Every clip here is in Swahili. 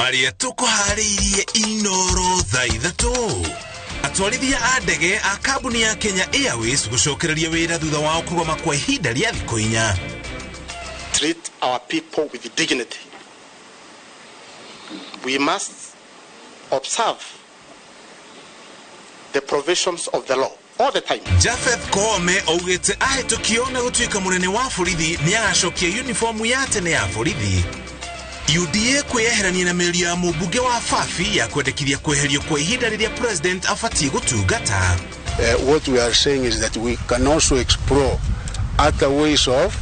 Maria tukuhariirie iNooro thaa Ithatū. Atwarithia a ndege a kambuni ya Kenya Airways gucokereria wira thutha wao kugoma kwa ihinda rĩa thikũ 4. Treat our people with dignity. We must observe the provisions of the law all the time. Jafeth Koome augite ahetũkio na gũtuĩka mũnene wa borithi nĩagacokia uniform ya tene ya borithi. UDA kweherania na mĩario ya mũmbunge wa Fafi ya kwendekithia kweherio kwa ihinda rĩrĩa president abatie gũtungata. What we are saying is that we can also explore other ways of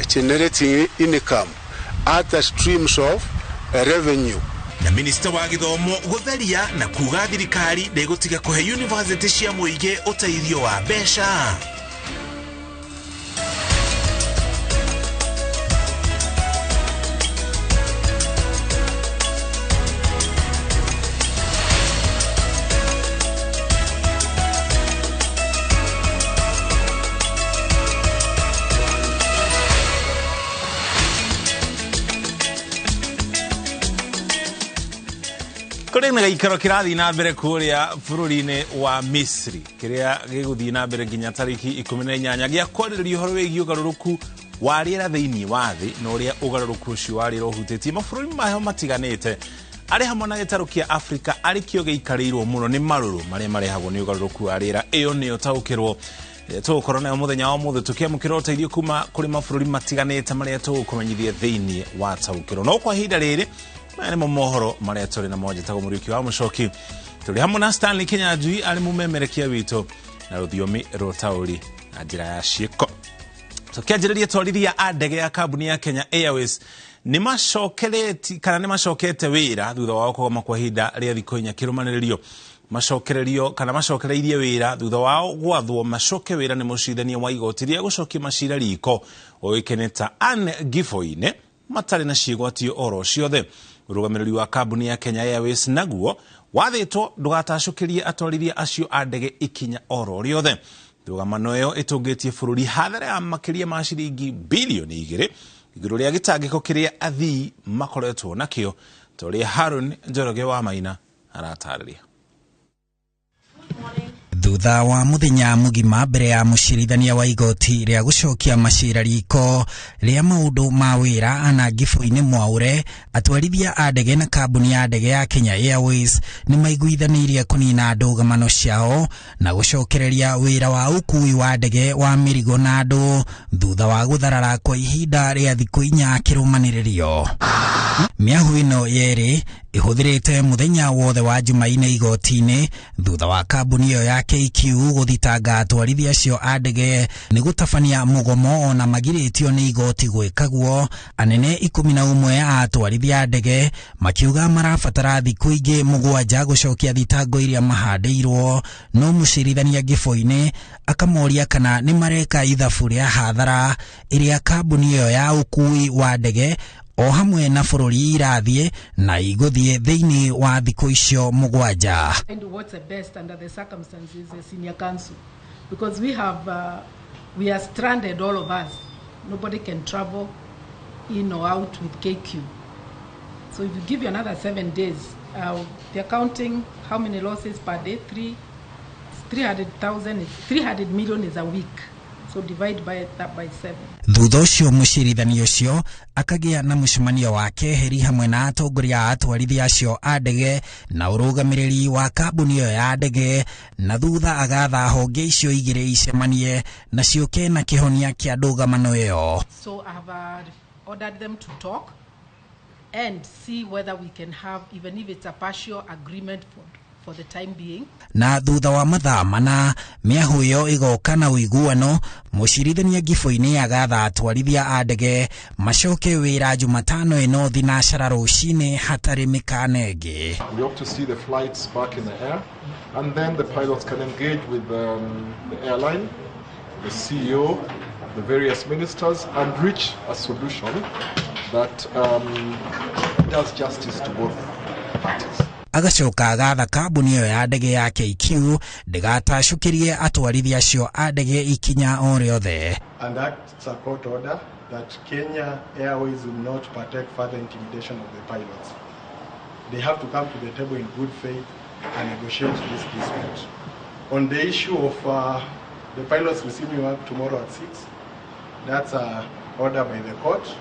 generating income, other streams of revenue. Na minister wa gĩthomo gũtheria na kuga thirikari ndĩgũtiga kũhe university cia mũingĩ ũteithio wa mbeca. Kũrĩ gĩikaro kĩrathiĩ na mbere kũrĩa bũrũri-inĩ wa Misri kĩrĩa gĩgũthiĩ na mbere nginya tarĩki 18 gĩa kwarĩrĩria ũhoro wĩgiĩ ũgarũrũku wa rĩera thĩinĩ wa thĩ na ũrĩa ũgarũrũku ũcio wa rĩera ũhutĩtie mabũrũri maho matiganĩte arĩ hamwe na gĩtarũ kĩa Afrika arĩkĩo gĩikarĩirwo mũno nĩ marũrũ marĩa marehagwo nĩ ũgarũrũku wa rĩera. Ĩyo nĩyo taũkĩrwo tũgũkorwo nayo mũthenya wa ũmũthĩ tũkĩamũkĩra ũteithio kuma kũrĩ mabũrũri matiganĩte marĩa tũgũkũmenyithia thĩinĩ wa taũkĩrwo. No kwa ihinda rĩrĩ maya nĩmo mohoro marĩa tũrĩ namo njĩtagwo Muriuki wa Muchoki. Tũrĩ hamwe na Stanley Kinyanjui arĩ mũmemerekia witũ na rũthiomi rũtaũri na njĩra ya ciĩko. Tũkĩanjĩrĩria twarithia a ndege ya kambuni ya Kenya Airways nĩmacokete wĩra thutha wao kũgoma kwa ihinda rĩa thikũ 4 kĩrũmanĩrĩrio. Macokereirie wĩra thutha wao gwathwo macoke wĩra nĩ mũcirithania wa igoti rĩa gũcokia macira riko oĩkaine ta Anne Gifoine matarĩ na ciĩgwatio oro ciothe. Ũrũgamĩrĩri wa kambuni ya Kenya Airways naguo wathĩtwo ndũgatacũkĩrie atwarithia acio a ndege ikinya oro rĩothe. Ndũgamano ĩyo ĩtũngĩtie bũrũri hathara ya makĩria ma ciringi bilioni 2 igũrũ rĩa gĩtangĩko kĩrĩa athii makoretwo nakĩo. Tũrĩa Harun Njoroge wa Maina aratarĩria. Thutha wa mũthenya mũgima mbere ya mũcirithania wa igoti rĩa gũcokia macira riko rĩa maũndũ ma wĩra Anne Gifoine Mwaure, atwarithia a ndege na kambuni ya ndege ya Kenya Airways nĩ maiguithanĩirie kũnina ndũgamano ciao na gũcokereria wĩra wa ũkui wa ndege wa mĩrigo na andũ thutha wa gũtharara kwa ihinda rĩa thikũ 4 kĩrũmanĩrĩrio. Mĩahu ĩno yerĩ ihũthĩrĩte mũthenya wothe wa Jumaine igoti-inĩ thutha wa kambuni ĩyo ya KQ gũthitanga atwarithia acio a ndege nĩ gũtabania mũgomo ona magirĩtio nĩ igoti gwĩkaguo. Anene 11 a atwarithia a ndege makiuga marabatara thikũ ingĩ 7 gũcokia thitango iria mahandĩirwo, no mũcirithania Gifoine akamoria kana nĩ mareka ithabu rĩa hathara ĩrĩa kambuni ĩyo ya ũkui wa ndege o hamwe na bũrũri irathiĩ na igũthiĩ thĩinĩ wa thikũ icio 7. And what's the best under the circumstances as senior council, because we are stranded, all of us. Nobody can travel in or out with KQ. So if you give you another 7 days, they're counting how many losses per day. 300 million is a week. So divide that by 7. Thutha ũcio mũcirithania ũcio akagĩa na mũcemanio wa keheri hamwe na atongoria a atwarithia acio a ndege na ũrũgamĩrĩri wa kambuni ĩyo ya ndege, na thutha agatha honge icio igĩrĩ icemanie na ciũke na kĩhonia kĩa ndũgamano ĩyo. So I have ordered them to talk and see whether we can have, even if it's a partial agreement for the time being. Na thutha wa mathaa mana mĩahu ĩyo ĩgoka na ũiguano, mũcirithania Gifoine agatha atwarithia a ndege macoke wĩra Jumatano ĩno thinacara rũcinĩ hatarĩ mĩkana ĩngĩ. We hope to see the flights back in the air, and then the pilots can engage with the airline, the CEO, the various ministers, and reach a solution that does justice to both parties. Agacoka agatha kambuni ĩyo ya ndege ya KQ ndĩgatacũkĩrie atwarithia acio a ndege ikinya o rĩothe. And that's a court order that Kenya Airways will not partake further intimidation of the pilots. they have to come to the table in good faith and negotiate this dispute. On the issue of the pilots receiving work tomorrow at 6, that's an order by the court.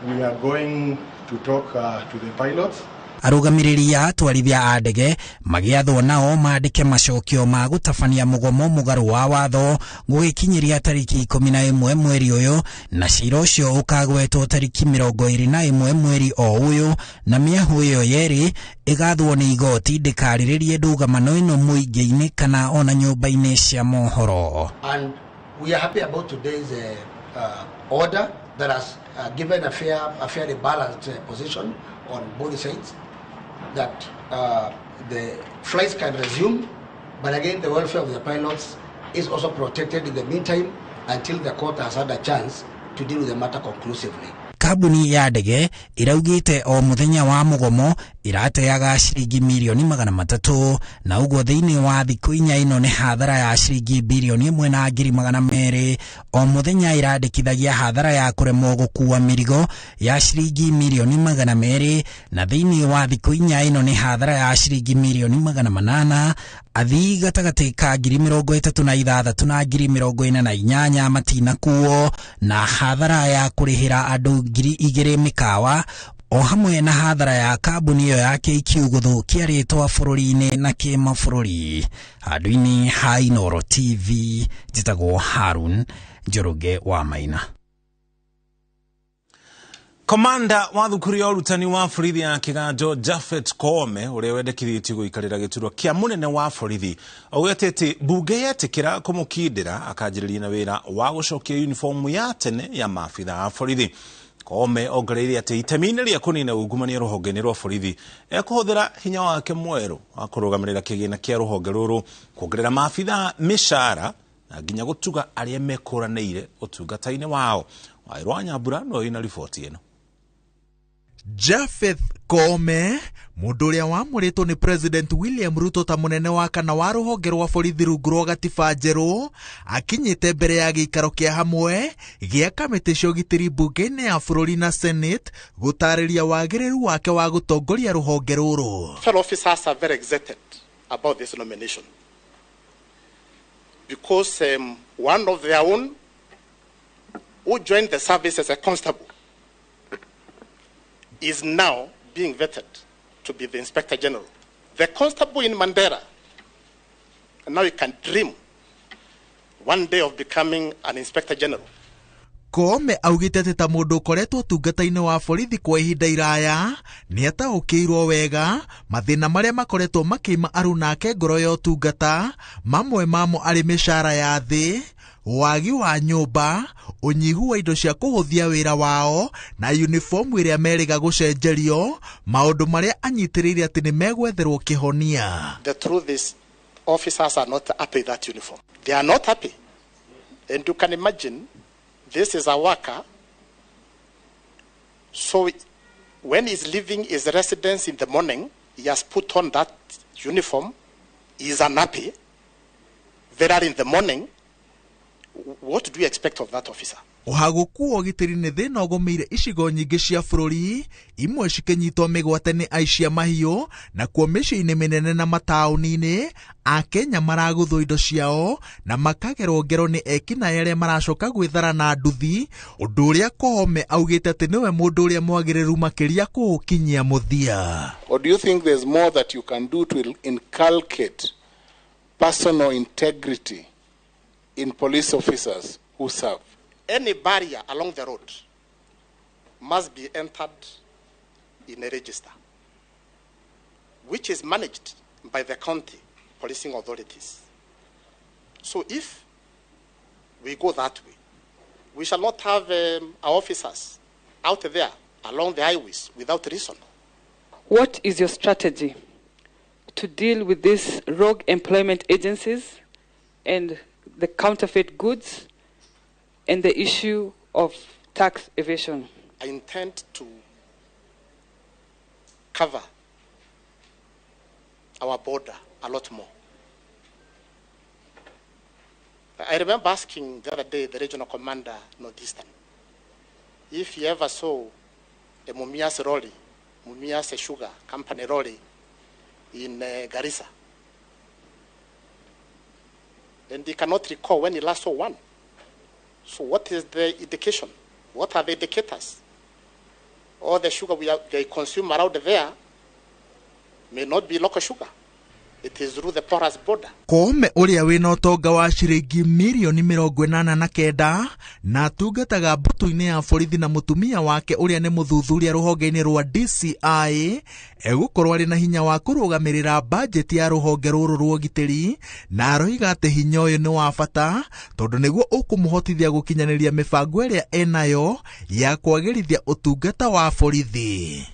We are going to talk to the pilots. Arugamiriri a atwarithia a ndege magiathwo nao maandike macokio ma gutabania mugomo mugaru wa watho gugikinyiria tariki 11 mweri uyu na cira ucio ukagwetwo tariki 21 mweri o uyu na miahu iyo yeri igathwo ni igoti ndikariririe ndugamano ino muingi-ini kana ona nyumba-ini cia mohoro. And we are happy about today's order that has given a fairly balanced position on both sides, that the flights can resume, but again the welfare of the pilots is also protected in the meantime until the court has had a chance to deal with the matter conclusively. Kabuni ya ndege iraugite o muthenya wa mugomo irateaga shiringi milioni 300 na uguo thiini wa thiku inya ino ni hathara ya shiringi bilioni 1.2 o muthenya irandikithagia hathara ya kuremwo gukua mirigo ya shiringi milioni 200 na thiini wa thiku inya ino ni hathara ya shiringi milioni 800. Athii gatagati ka 36,000 na 48,000 matina kuo na hathara ya kurihira andu 2,000 mikawa o hamwe na hathara ya kabuni iyo ya KQ guthukia ritwa bururi-ini na kimabũrũri. Handũ-ini ha iNooro TV njitagwo Harun Njoroge wa Maina. Komanda wa thukuru ya urutani wa borithi ya Kiganjo Japhet Koome uria wendekithĩtio gũikarĩra gĩturwa kĩa mũnene wa borithi augĩte atĩ mbunge yetikĩra kũmũkindĩra akanjĩrĩria na wĩra wa gũcokia uniform ya tene ya maabitha a borithi. Koome ongereire atĩ itemi-inĩ rĩa kũnina ungumania rũhonge-inĩ rwa borithi ekũhũthĩra hinya wake mwerũ wa kũrũgamĩrĩra kĩgĩna kĩa rũhonge rũrũ kuongerera maabitha mĩcara na nginya gũtuga arĩa mekũranĩire ũtungata-inĩ wao. Wairwa Nyambura no ina riboti ĩno. Japhet Koome, mundu uria wamuritwo ni President William Ruto ta munene wa kana wa ruhonge rwa borithi rungu rwa gatiba njeru, akinyite mbere ya giikaro kia hamwe gia kamiti cia ugitiri bunge-ini ya bururi na Senate gutariria wagiriru wake wa gutongoria ruhonge ruru. Fellow officers are very excited about this nomination because one of their own who joined the service as a constable is now being vetted to be the Inspector General. The constable in Mandera, and now you can dream one day of becoming an Inspector General. Koome augite ati ta mundu ukoretwo tungata-ini wa borithi kwa ihinda iraya ni ataũkĩirwo wega mathina maria makoretwo makiima arunake ngoro ya ũtungata, mamwe mamo arĩ mĩcara ya thĩ, wagi wa nyumba, unyihu wa indo cia kuhuthia wira wao na uniform iria meriga gucenjerio, maundu maria anyitiriire ati ni megwetherwo kihonia. The truth is, officers are not happy with that uniform. They are not happy. And you can imagine, this is a worker, so when he's leaving his residence in the morning, he has put on that uniform, he is unhappy, very early in the morning. What do you expect of that officer? Uhaguku ogitiri ni thina ogomeire icigo nyingi cia bururi, imwe cikinyitwo migwate ni aici a mahiũ na kuo mĩciĩ-inĩ mĩnene na mataũni-inĩ Akenya maraguthwo indo ciao na makagerwo ngero ni ekinaĩ arĩa maracoka gwĩthara na nduthi, ũndũ ũrĩa Koome augĩte atĩ nĩwe mũndũ ũrĩa mwagĩrĩru makĩria kũũkinyia mũthia. Or do you think there's more that you can do to inculcate personal integrity in police officers who serve? Any barrier along the road must be entered in a register, which is managed by the county policing authorities. So if we go that way, we shall not have our officers out there along the highways without reason. What is your strategy to deal with these rogue employment agencies and the counterfeit goods and the issue of tax evasion? I intend to cover our border a lot more. I remember asking the other day the regional commander, Northeastern, if he ever saw a Mumias lorry Mumias Sugar Company Rolling in Garissa. And he cannot recall when he last saw one. So what is the indication? What are the indicators? All the sugar they consume around there may not be local sugar. It is through the porous border. Koome uria wina utonga wa ciringi milioni 89 na atungataga mbutu-ini ya borithi na mutumia wake uria ni muthuthuria ruhonge-ini rwa DCI egukorwo ari na hinya wa kurugamirira budget ya ruhonge ruru rwa ugitiri na aroiga ati hinya uyu ni wa bata tondu niguo ukumuhotithia gukinyaniria mibango iria enayo ya kwagirithia utungata wa borithi.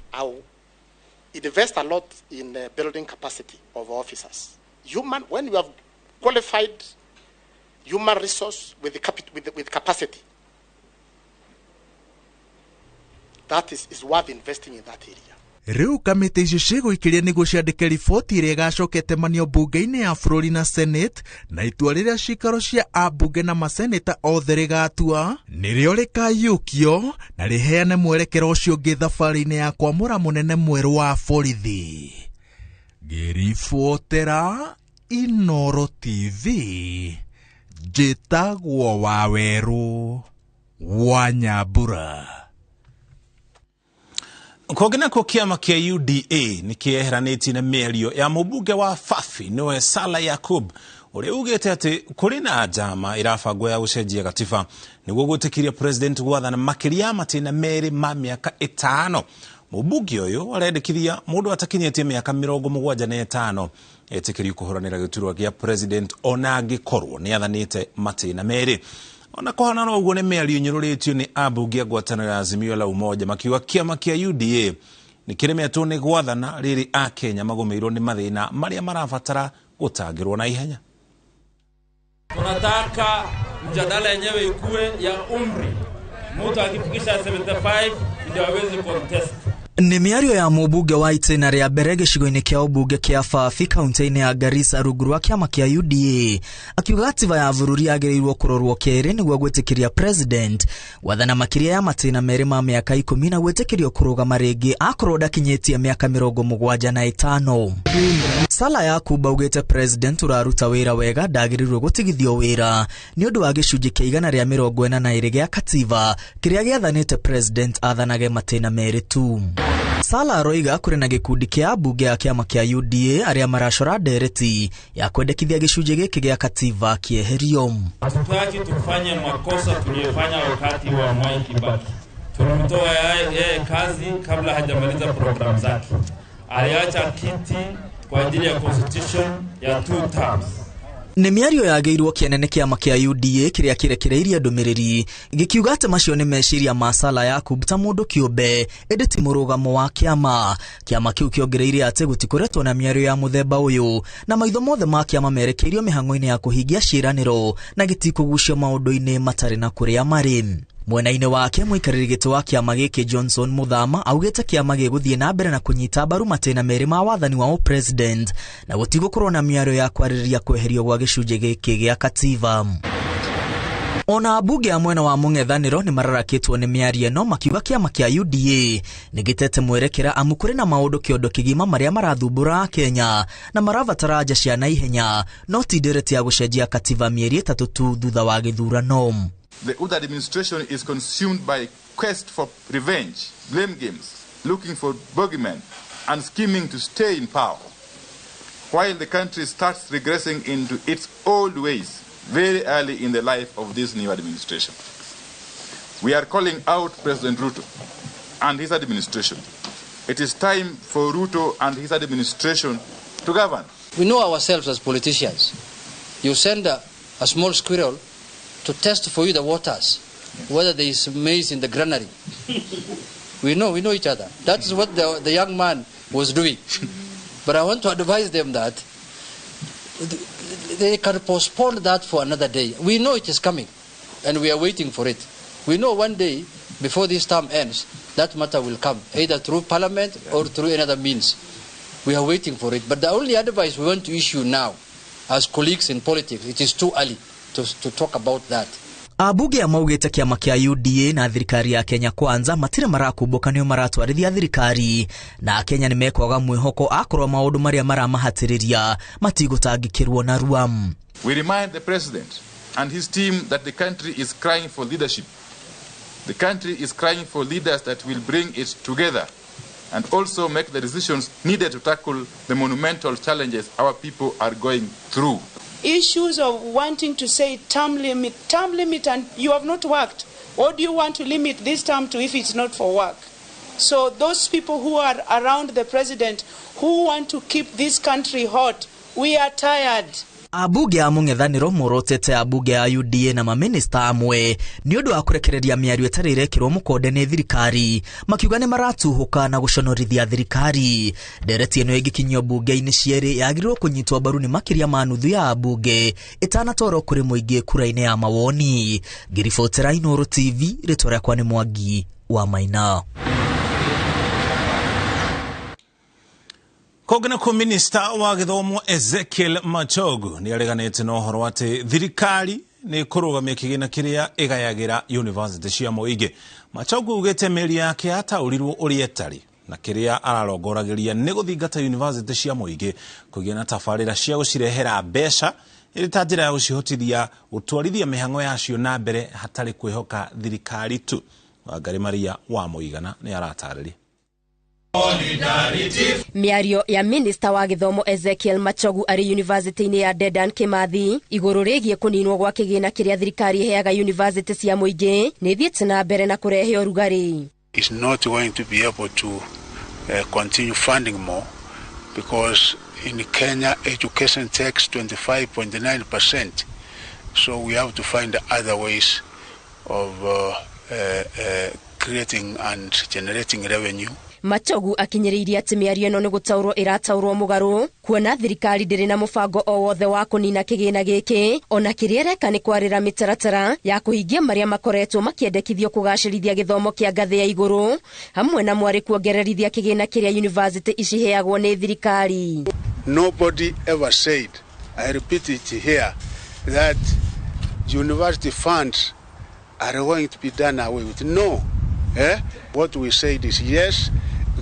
Invest a lot in building capacity of officers. When you have qualified human resource with capacity, that is worth investing in that area. Riu kamiti icio ciguikiria niguo ciandike riboti iria igacokete manio bunge-ini ya bururi na senate na itua riria cikaro cia ambunge na maseneta othe rigatua nirio rikayukio na riheane mwerekero ucio ungi thabari-ini ya kwamura munene mweru wa borithi. Ngiribotera iNooro TV njitagwo Waweru wa Nyambura. Kogena kiama kia UDA ni kieheranĩtie na mĩario ya mũmbunge wa Fafi niwe Sala Yakub uria ugĩte atĩ kũrĩ na njama irabangwo ya gũcenjia gatiba nĩguo gwĩtĩkĩria president gwathana makĩria matĩna merĩ ma mĩaka 5. Mũmbunge ũyũ arendekithia mũndũ atakinyĩtie mĩaka 75 etĩkĩrio kũhũranĩra gĩturwa gĩa president ona angĩkorwo nĩathanĩte matĩna merĩ. Ona kohana no uguo ni mĩario nyũrũrĩtio ni ambunge ngwatanĩro ya Azimio la Umoja makiuga kiama kia UDA ni kĩremetwo nĩ gwathana rĩrĩ a Kenya magũmĩirwo nĩ mathĩna marĩa marabatara gũtangĩrwo na ihenya. Tunataka mjadala yenyewe ikuwe ya umri. Mtu akifikisha 75 ndio aweze contest. Ni miario ya mũmbunge wa itĩna rĩa mbere gĩcigo-inĩ kĩa ũmbunge kĩa Fafi kaunti-inĩ ya Garissa rungu rwa kĩama kĩa UDA akiuga gatiba ya bũrũri yagĩrĩirwo kũrorwo kerĩ nĩguo gwĩtĩkĩria president wathana makĩria ya matĩna merĩ ma mĩaka 10 na gwĩtĩkĩrio kũrũgama rĩngĩ akorwo ndakinyĩtie mĩaka 75. Sala Yakub augĩte president ũraruta wĩra wega ndagĩrĩirwo gũtigithio wĩra nĩ ũndũ wa gĩcunjĩ kĩa 142 gĩa katiba kĩrĩa gĩathanĩte president athanage matĩna merĩ tu. Sala aroiga kũrĩ na gĩkundi kĩa ambunge ya kĩama kĩa UDA arĩa maracora ndereti ya kwendekithia gĩcunjĩ gĩkĩ gĩa katiba kieherio. Hatutaki tufanye makosa tuliyofanya wakati wa Mwai Kibaki. Tulimtoa yeye kazi kabla hajamaliza program zake. Aliacha kiti kwa ajili ya constitution ya 2 terms. Nĩ mĩario yagĩirwo kĩanene kĩama kĩa UDA kĩrĩa kĩrekereirie ndũmĩrĩri gĩkiuga atĩ macio nĩ meciria ma Sala Yakub ta mũndũ kĩũmbe ĩndĩ ti mũrũgamo wa kĩama kĩu kĩongereire atĩ gũtikoretwo na mĩario ya mũthemba ũyũ na maitho mothe ma kĩama merekeirio mĩhang'o-inĩ ya kũhingia ciĩranĩro na gĩtikũgucio maũndũ-inĩ matarĩ na kũrĩa marĩ. Mwena-inĩ wake mũikarĩri gĩtĩ wa kĩama gĩkĩ Johnson Muthama augĩte kĩama gĩgũthiĩ na mbere na kũnyita mbaru matĩna merĩ ma wathani wa president na gũtigũkorwo na mĩario ya kwarĩrĩria kweherio gwa gĩcunjĩ gĩkĩ gĩa katiba. Ona ambunge a mwena wa mũng'ethanĩro nĩ mararakĩtwo nĩ mĩario ĩno makiuga kĩama kĩa UDA nĩ gĩtete mwerekera amu kũrĩ na maũndũ kĩondo kĩgima marĩa marathumbũra Kenya na marabatara nja cia naihenya no ti ndereti ya gũcenjia katiba mĩeri 3 tu thutha wa gĩthurano. The Uda administration is consumed by quest for revenge, blame games, looking for bogeymen, and scheming to stay in power, while the country starts regressing into its old ways very early in the life of this new administration. We are calling out President Ruto and his administration. It is time for Ruto and his administration to govern. We know ourselves as politicians. You send a small squirrel to test for you the waters, whether there is maize in the granary. We know each other. That is what the young man was doing. But I want to advise them that they can postpone that for another day. We know it is coming, and we are waiting for it. We know one day, before this term ends, that matter will come, either through parliament or through another means. We are waiting for it. But the only advice we want to issue now, as colleagues in politics, it is too early to talk about that. Abunge amaugite kiama kia UDA na thirikari ya Kenya Kwanza matire marakumbũka nĩo maratwarithia thirikari na Kenya nimekwaga mwĩhoko akorwo maũndũ maria maramahatĩrĩria matigũtangĩkĩrwo na ruam. We remind the president and his team that the country is crying for leadership. The country is crying for leaders that will bring it together and also make the decisions needed to tackle the monumental challenges our people are going through. Issues of wanting to say term limit, and you have not worked. What do you want to limit this term to if it's not for work? So those people who are around the president who want to keep this country hot, we are tired. Abunge a mũng'ethanĩro morotete abunge a UDA na maminista amwe nĩ ũndũ wa kũrekereria mĩario ĩtarĩ ĩrekĩrwo mũkonde nĩ thirikari makiuga nĩ maratuhũka na gũconorithia thirikari. Ndereti ĩno ĩgĩkinyio bunge-inĩ cierĩ yagĩrĩirwo kũnyitwo mbaru nĩ makĩria ma nuthu ya abunge ĩtanatwarwo kũrĩ mũingĩ kura-inĩ ya mawoni. Ngĩribotera iNooro TV, rĩtwa rĩakwa nĩ Mwangi wa Maina. Kogena ku minista wa githomo Ezekiel Muchoki ni areganite na uhoro ati thirikari ni kurugamia kigina kiria igayagira university cia muingi. Muchoki ugite meri yake ataurirwo uri etari na kiria ararongoragiria ni guthingata university cia muingi kugia na tafarira cia gucirehera mbeca iri ta njira ya gucihotithia gutwarithia mihango yacio na mbere hatari kwihoka thirikari tu. Wangari Maria wa Muigana ni aratarĩria. Miario ya minista wa githomo Ezekiel Muchoki ari university-ini ya Dedan Kimathi iguru rigie kuninwo gwa kigina kiria thirikari heaga university cia muingi ni thiete na mbere na kurehe urugari. Is not going to be able to continue funding more because in Kenya education takes 25.9%, so we have to find other ways of creating and generating revenue. Muchoki akinyiririe ati miario ino ni gutaurwo irataurwo mugaru kuona thirikari ndiri na mubango o wothe wa kunina kigina giki ona kiria reka ni kwarira mitaratara ya kuhingia maria makoretwo makiendekithio kugacirithia githomo kia ngathi ya iguru hamwe na mwari kuongererithia kigina kiria university iciheagwo ni thirikari. Nobody ever said, I repeat it here, that university funds are going to be done away with. No. What we said is yes,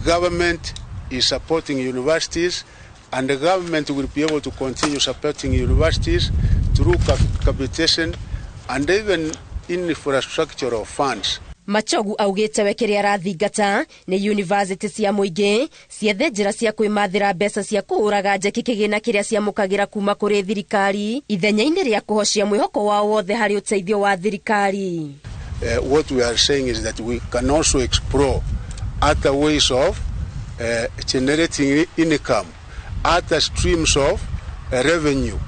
government is supporting universities and the government will be able to continue supporting universities through capitation and even infrastructural funds. Muchoki augite we kiria arathingata ni university cia muingi ciethe njira cia kwimathira mbeca cia kuhuraga njeki kigina kiria ciamukagira kuma kuri thirikari ithenya-ini ria kuhocia mwihoko wao wothe hari uteithio wa thirikari. What we are saying is that we can also explore other ways of generating income, other streams of revenue.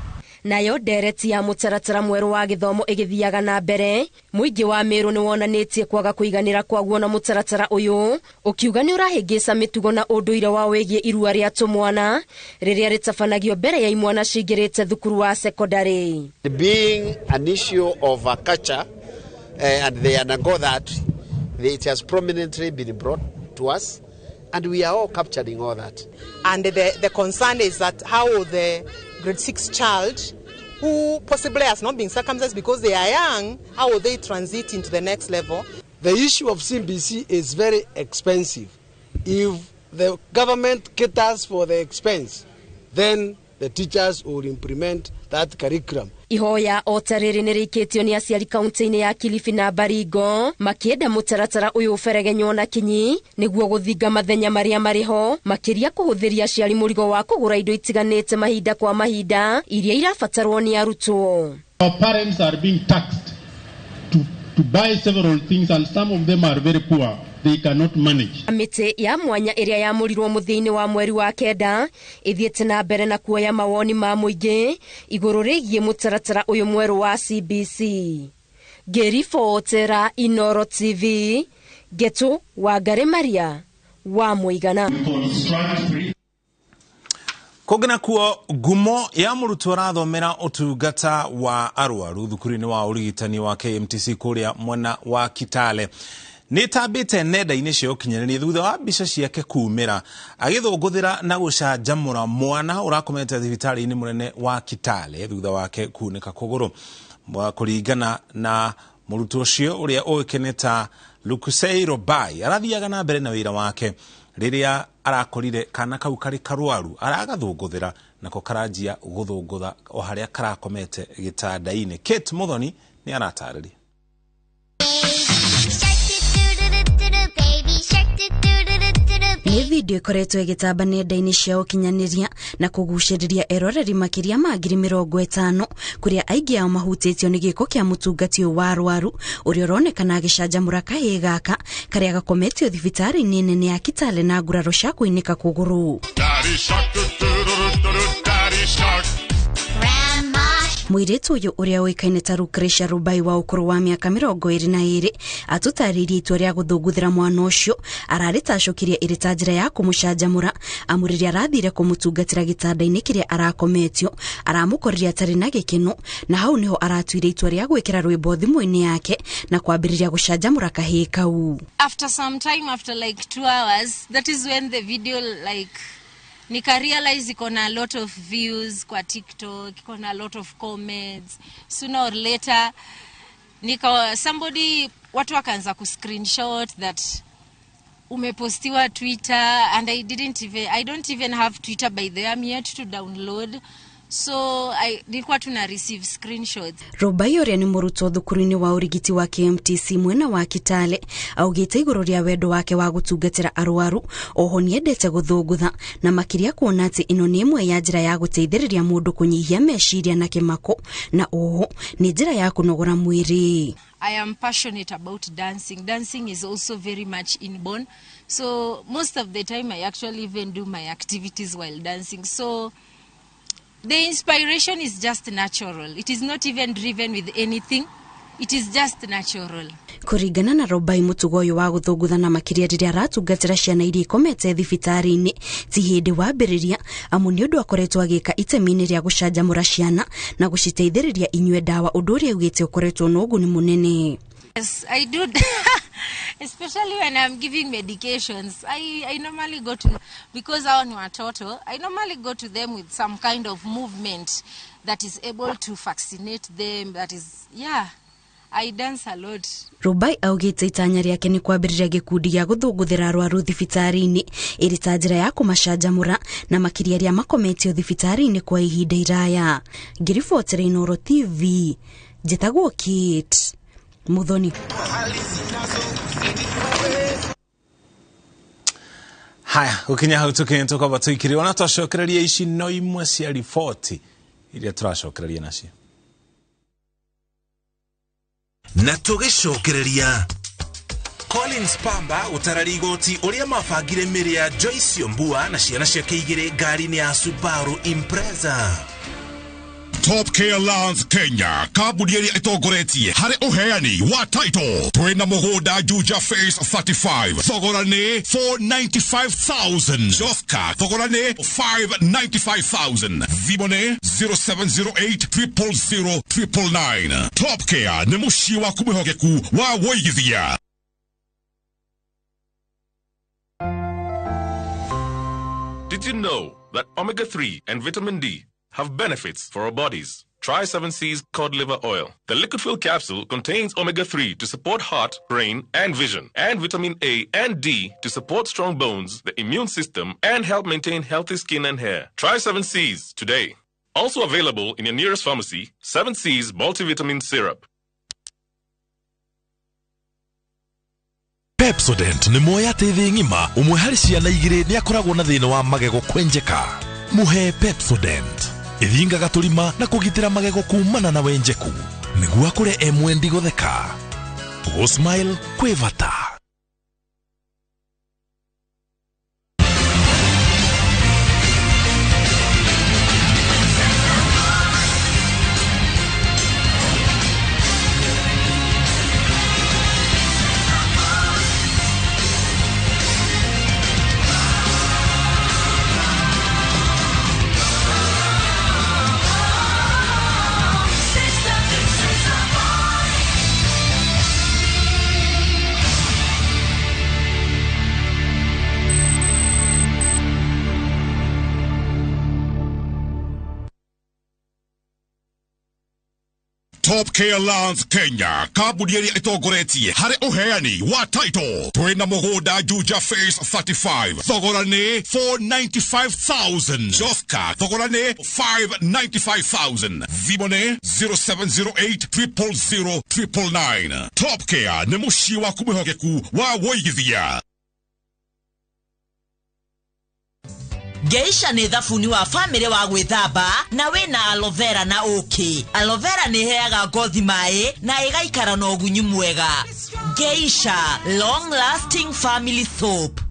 Nayo ndereti ya mutaratara mweru wa githomo igithiaga na mbere muingi wa Meru ni wonanitie kwaga kuiganira kwaguo na mutaratara uyu ukiuga ni urahingica mitugo na unduire wa wegie irua ria tumwana riria ritabanagio mbere ya imwana cingirite thukuru wa secondary. Being an issue of a culture and they undergo that, it has prominently been brought to us and we are all capturing all that. And the concern is that how the grade 6 child who possibly has not been circumcised because they are young, how will they transit into the next level? The issue of CBC is very expensive. If the government caters for the expense, then the teachers will implement that curriculum. Ihoya otariri ni rikitio ni aciari kaunti-ini ya Kilifi na Baringo makienda mutaratara uyu uberegenywo na kinyi niguo guthinga mathenya maria mariho makiria kuhuthiria aciari murigo wa kugura indo itiganite mahinda kwa mahinda iria irabatarwo ni arutwo. Our parents are being taxed to buy several things and some of them are very poor. They cannot manage. Amite ya mwanya iria ya murirwo muthiini wa mweri wa kenda ithiete na mbere na kuoya mawoni ma muingi iguru rigie mutaratara uyu mweru wa CBC. Ngiribotera iNooro TV, Getu Wangari Maria wa Muigana. Kogena kuo gumo ya murutwo arathomera utungata wa arwaru thukuru-ini wa urigitani wa KMTC kuria mwena wa Kitale ni tabite nenda-ini cia ukinyanĩria thutha wa mbica ciake kumira agithũngũthĩra na gucanjamũra mwana urakomete thibitari-ini munene wa Kitale thutha wake kuunĩka kũgũrũ. Kũringana na Murutu ucio uria uikene ta Lukusei Robai arathiaga na mbere na wira wake riria arakorire kana kau kari karwaru aragathunguthira nako karanjia guthungutha o haria karakomete gitanda-ini. Kate Muthoni ni aratariria. Nĩ video ikoretwo igitamba nenda-inĩ cia ũkinyanĩria na kugucĩrĩria eroreri makiria ma 50,000 kuria aingĩ ao mahutĩtio nĩ gĩko kĩa mũtungati wa arwaru ũrĩa ũronekana agĩcanjamũra kahĩĩ gaka karĩa gakometio thibitarĩ-inĩ nene ya Kitale na nguraro cia kũinĩka kũgũrũ. Mũirĩtu ũyũ ũrĩa ũĩkaine ta Lucretia Rubai wa ũkũrũ wa mĩaka 22 atũtarĩirie itua rĩa gũthũngũthĩra mwana ũcio ararĩ ta acokirie ĩrĩ ta njĩra ya kũmũcanjamũra amu rĩrĩa arathire kũmũtungatĩra gĩtanda-inĩ kĩrĩa arakometio aramũkorire atarĩ na gĩkeno na hau nĩho aratuire itua rĩa gwĩkĩra rwĩmbo thimũ-inĩ yake na kwambĩrĩria gũcanjamũra kahĩĩ kau. After some time, after like 2 hours, that is when the video nika realize iko na a lot of views kwa TikTok, iko na a lot of comments. Sooner or later watu wakaanza ku screenshot that umepostiwa Twitter, and I don't even have Twitter by the way. I'm yet to download. So nilikuwa tuna receive screenshots. Robai ũrĩa nĩ mũrutwo thukuru-inĩ wa ũrigiti wa KMTC mwena wa Kitale augĩte igũrũ rĩa wendo wake wa gũtungatĩra arwaru oho nĩendete gũthũngũtha na makĩria kuona atĩ ĩno nĩ ĩmwe ya njĩra ya gũteithĩrĩria mũndũ kũnyihia meciria na kĩmako na oho nĩ njĩra ya kũnogora mwĩrĩ. I am passionate about dancing. Dancing is also very much inborn. So most of the time I actually even do my activities while dancing. So the inspiration is just natural. It is not even driven with anything. It is just natural. Kũringana na Robai mũtugo ũyũ wa gũthũngũtha na makĩria rĩrĩa aratungatĩra ciana iria ikomete thibitarĩ-inĩ ti hĩndĩ wambĩrĩria amu nĩ ũndũ akoretwo agĩka itemi-inĩ rĩa gũcanjamũra ciana na gũciteithĩrĩria inyue ndawa ũndũ ũrĩa augĩte ũkoretwo na ũguni mũnene. Yes, I do. Especially when I'm giving medications, I normally go to, because I want watoto, I normally go to them with some kind of movement that is able to vaccinate them. That is, I dance a lot. Rubai augĩte itanya rĩake nĩ kwambĩrĩria gĩkundi gĩa gũthũngũthĩra arwaru thibitarĩ-inĩ ĩrĩ ta njĩra ya kũmacanjamũra na makĩria arĩa makometio thibitarĩ-inĩ kwa ihinda iraya. Ngĩribotera iNooro TV, njĩtagwo Kate Muthoni. Haya, ukinya hau tukintoka batuikiri ona twacokereria ici no imwe cia riboti iria turacokereria nacio na tugicokereria. Collins Pamba utarari igoti uria mabangire mĩrĩ ya Joyce Ombua na ciana ciake igĩrĩ ngari-inĩ ya Subaru Impreza. Top K Alliance Kenya kambuni iria itongoretie harĩ uheani wa title twina mũgũnda Juja Phase 35 thogora nĩ 495,000, Joska thogora nĩ 595,000, thimũ nĩ 0708000999. Top K nĩ mũciĩ waku mwĩhokeku wa woigithia. Did you know that omega-3 and vitamin D have benefits for our bodies? Try 7C's cod liver oil. The liquid-filled capsule contains omega-3 to support heart, brain, and vision, and vitamin A and D to support strong bones, the immune system, and help maintain healthy skin and hair. Try 7C's today. Also available in your nearest pharmacy, 7C's multivitamin syrup. Pepsodent nĩ moya teithĩ ng'ima ũmwe harĩ ciana igĩrĩ nĩ akoragwo na thĩna wa magego kwenjeka. Muhe Pepsodent ithingaga tũrima na kũgitĩra magego kumana na wenjeku nĩguo akũre emwendi gũtheka. Go smile kwĩvata. Top Care Lands Kenya kambuni iria itongoretie hari uheani wa title twina mugoda Juja Phase 35 thogora ni 495,000 Joska thogora ni 595,000 Vimone 0708 Top Care ni mushi wa kumuhogeku wa woigithia. Geisha ni thabuni wa family wa gwithamba na wina aloe vera na okay. Aloe vera ni heaga ngothi mai na igaikara na ugunyu mwega. Geisha long lasting family soap.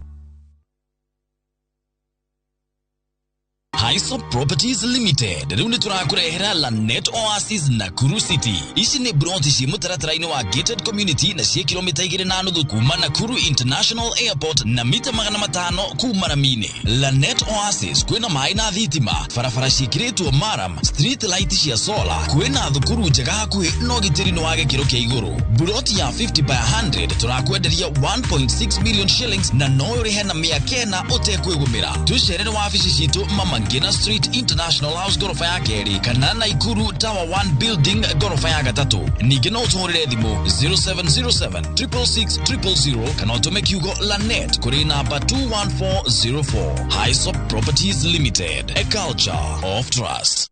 Highsop Properties Limited riu ni turakurehera Lanet Oasis Nakuru City. Ici ni broti ci mutaratara-ini wa gated community na cie kilomita 2.5 kuma Nakuru International Airport na mita 500 kuma Ramine. Lanet Oasis kwina mai na thitima, barabara cikiritwo maram, street light cia solar, kwina thukuru njega hakuhi no gitiri no wage kiro kia iguru. Broti ya 50 by 100 turakwenderia 1.6 million shillings na no urihe na miakena utekwigumira. Tucerere wa afisi citu Mama Ngina Street International House gorofa ya keri kana Naikuru Tower 1 Building gorofa ya gatatu. Ningi no tuhurire thimu 0707 666 000 kana utume kiugo Lanet kuri namba 21404. Highsop Properties Limited, a culture of trust.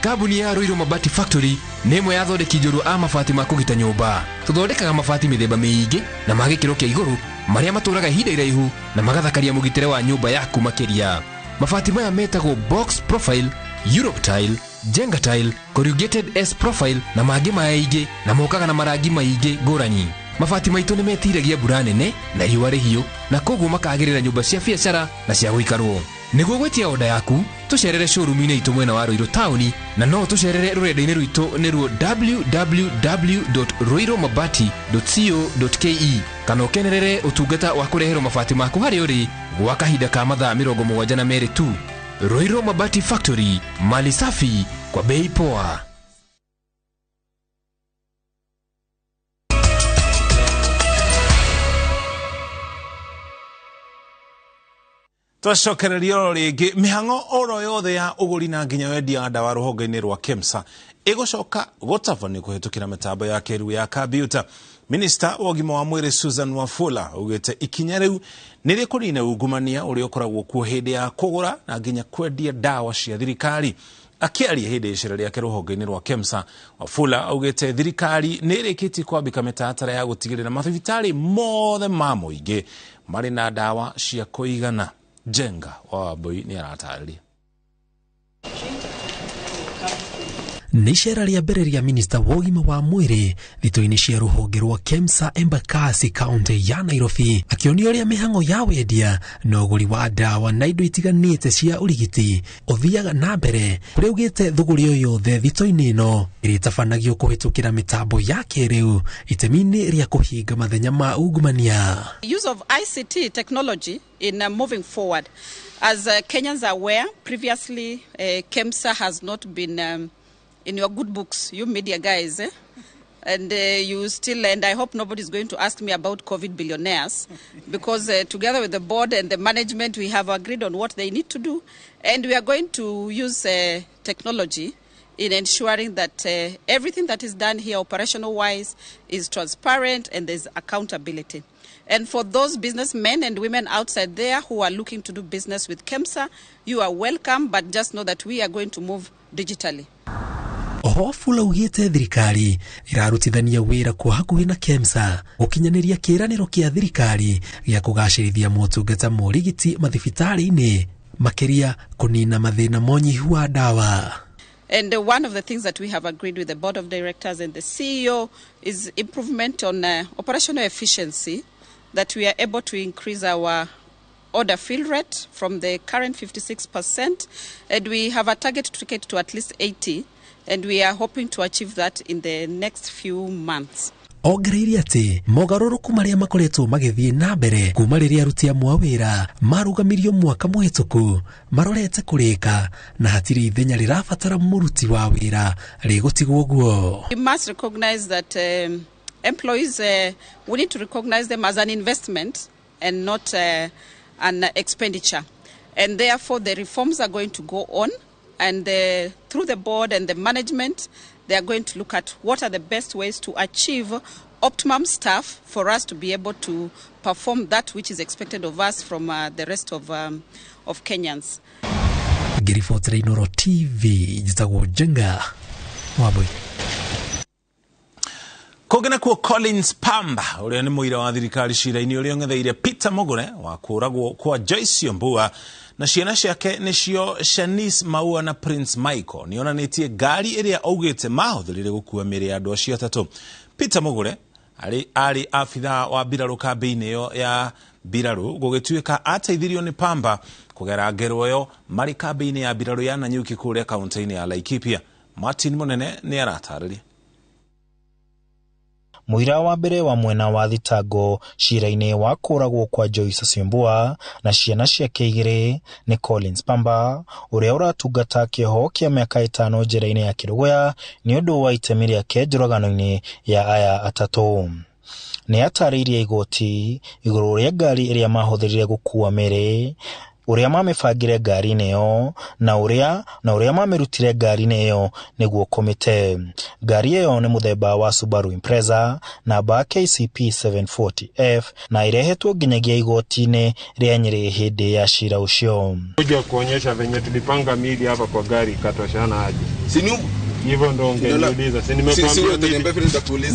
Kambuni ya Ruiru Mabati Factory nemo yathondeki njuru a mabati ma kugita nyumba. Tuthondekaga mabati mithemba miingi na magikiro kia iguru maria maturaga ihinda iraihu na magathakaria mugitire wa nyumba yaku makiria. Mabati maya metagwo box profile, Europe tile, Jenga tile, corrugated S profile na mangi maingi na mokaga na marangi maingi ngurani. Mabati maitu ni metiragia mbura nene na riũa rĩhiũ na koguo makagĩrĩra nyumba cia biacara na cia gũikarwo. Nĩguo gwetia oda yaku tucerere showroom-inĩ itu mwena wa Ruiru town na no tucerere rurenda-inĩ rwitũ nĩruo www.ruirumabati.co.ke kana ukenerere utungata wa kureherwo mabati maku harĩ ũrĩ gwa kahinda ka mathaa 72 tu. Ruiru Mabati Factory, mali safi kwa bei poa. Twacokereria ringi mihango oro yothe ya uguri na nginya wendia ndawa ruhonge-ini rwa KEMSA igucoka gutabani kuhitukira mitambo ya keru ya computer. Minister wa ũgima wa mwĩrĩ Susan Wafula ugite ikinya riu nĩ rĩkũnina ungumania ũrĩa ũkoragwo kuo hĩndĩ ya kũgũra na nginya kwendia ndawa cia thirikari. Akiaria hĩndĩ icera rĩake rũhonge-inĩ rwa KEMSA, Wafula augite thirikari nĩ ĩrĩkĩtie kwambika mĩtaratara ya gũtigĩrĩra mathibitarĩ mothe ma mũingĩ marĩ na ndawa cia kũigana. Jenga wa boy ni aratarĩria. Nĩ icera rĩa mbere rĩa minista wa ũgima wa mwĩrĩ thitoo-inĩ cia rũhonge rwa KEMSA Embakasi kaunti ya Nairobi, akĩonia ũrĩa mĩhang'o ya wendia na ũgũri wa ndawa na indo itiganĩte cia ũrigiti ũthiaga na mbere, kũrĩa augĩte thũgũrĩ o yothe thitoo-inĩ ĩno ĩrĩtabanagio kũhĩtũkĩra mĩtambo ya kĩrĩu itemi-inĩ rĩa kũhinga mathenya ma ungumania. Use of ICT technology in moving forward. As Kenyans are aware, previously KEMSA has not been in your good books, you media guys, and you still, and I hope nobody's going to ask me about COVID billionaires, because together with the board and the management, we have agreed on what they need to do, and we are going to use technology in ensuring that everything that is done here operational-wise is transparent and there's accountability. And for those businessmen and women outside there who are looking to do business with KEMSA, you are welcome, but just know that we are going to move digitally. Wafula ugĩte thirikari irarutithania wĩra kwa hakuhĩ na KEMSA gũkinyanĩria kĩĩranĩro kĩa thirikari gĩa kũgacĩrithia motungata morigiti mathibitarĩ-inĩ makĩria kũnina mathĩna monyihu wa ndawa. And one of the things that we have agreed with the board of directors and the CEO is improvement on operational efficiency, that we are able to increase our order fill rate from the current 56%, and we have a target to get to at least 80%. And we are hoping to achieve that in the next few months. Ongereire atĩ mogarũrũku marĩa makoretwo magĩthiĩ na mbere kuma rĩrĩa aruti amwe a wĩra marũgamirio mwaka mũhĩtũku marorete kũrĩka na hatirĩ ithenya rĩrabatara mũruti wa wĩra rĩgũtigwo guo. We must recognize that employees, we need to recognize them as an investment and not an expenditure. And therefore the reforms are going to go on. And through the board and the management, they are going to look at what are the best ways to achieve optimum staff for us to be able to perform that which is expected of us from the rest of Kenyans. Ngiribotera iNooro TV njitagwo Jenga Wambui. Kogena kuo Collins Pamba uria ni muira wa thirikari cira-ini uria ongetheire Peter Mogure wa kuragwo kwa Joyce Mbua na ciana ciake nicio Shanice Maua na Prince Michael nionanitie ngari iria augite mahuthirire gukua miri ya andu acio atatu. Peter Mogure ari afitha wa mbiraru kambi-ini yo ya mbiraru gugituika ateithirio ni Pamba kugera ngero yo mari kambi-ini ya mbiraru ya Nanyuki kuria kaunti-ini ya Laikipia. Martin Munene ni aratariria. Muira wa mbere wa mwena wa thitango cira-ini wa kuragwo kwa Joyce Mbua na ciana ciake igiri ni Collins Pamba uria uratungata kioho kia miaka 5 njera-ini ya Kirugoya ni undu wa itemi riake njuragano-ini ya aya atatu. Ni ataririe igoti iguru ria ngari iria mahuthirire gukua miri uria mamefagire ngari-ini yo na uria mamerutire ngari-ini yo niguo komite. Ngari yo ni muthemba wa Subaru Impreza namba KCP 740F na irehetwo nginyagia igoti-ini ria Nyeri hindi ya cira ucio. Kuja kuonyesha venye tulipanga mili hapa kwa gari katoshana aje. Hivyo ndo ungeniuliza. Si nimekwambia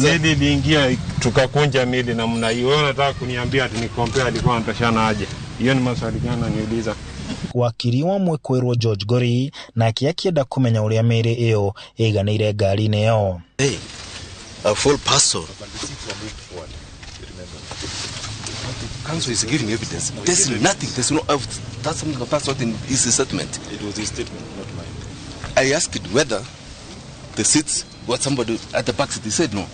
mili iliingia tukakunja mili na mna hiyo. Wewe unataka kuniambia ati ni compare alikuwa anatoshana aje? Hiyo ni maswali gani niuliza? Wakiri wa mwekwerwo George Gori na akienda kumenya uria miri iyo iganire ngari-ini yo. Hey, a full person. Council is giving evidence. There's nothing. There's no evidence. That's what in his statement. It was his statement, not mine. I asked whether the seats what somebody at the back seat, he said no.